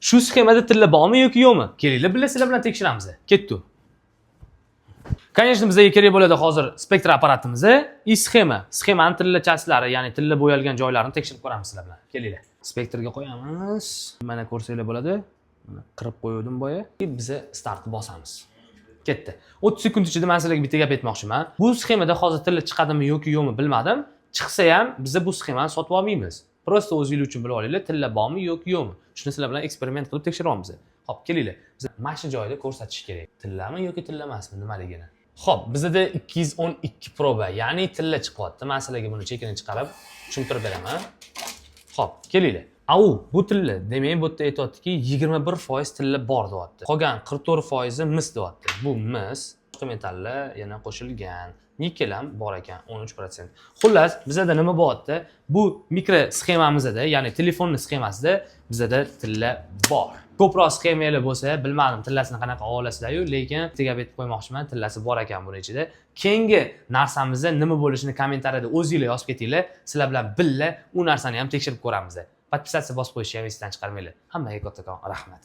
Shu sxemada tilla bormi yoki yo'qmi? Kelinglar, birga sizlar bilan tekshiramiz. Ketdi. Конечно, bizga kerak bo'ladi hozir spektr apparatimiz и sxema. Sxemaning tillachasislari, ya'ni tilla bo'yalgan joylarini tekshirib ko'ramiz sizlar bilan. Kelinglar. Spektrga qo'yamiz. Mana ko'rsanglar bo'ladi. Mana qirib qo'ydim boya. Biz startni bosamiz. Ketdi. 30 sekund ichida men sizlarga bitta gap aytmoqchiman. Bu sxemada hozir tilla chiqadimi yoki yo'qmi bilmadim. Chiqsa ham biz bu sxemani sotib olmaymiz. Prosta o'zingiz uchun bilib olinglar, tilla bormi yoki yo'qmi. Shuni sizlar bilan eksperiment qilib tekshiryapmiz. Xo'p, kelinglar. Biz mana shu joyda ko'rsatish kerak. Tillami yoki tilla emasmi, nimaligini. Xo'p, bizda 212 proba, ya'ni tilla chiqyapti. Men sizlarga buni chekini chiqarib tushuntirib beraman. Xo'p, kelinglar. Bu tilla, demak bu yerda aytayotdiki 21% tilla bor deyapti. Qolgan 44% mis deyapti. Bu mis, boshqa metallar yana qo'shilgan. Nikel ham bor ekan 13%. Xullas, bizda nima bo'lyapti? Bu mikro sxemamizda, ya'ni telefonning sxemasida bizda tilla bor. Ko'proq sxemalar bo'lsa, bilmadim tillasini qanaqa olasizlar-yu, lekin tegab aytib qo'ymoqchiman, tillasi bor ekan buning ichida. Keyingi narsamizda nima bo'lishini kommentariyada o'zingizlar yozib ketinglar. Sizlar bilan birga u narsani ham tekshirib ko'ramiz. Podpisatsiya bosib qo'yishni ham esdan chiqarmanglar. Hammaga kattakon rahmat.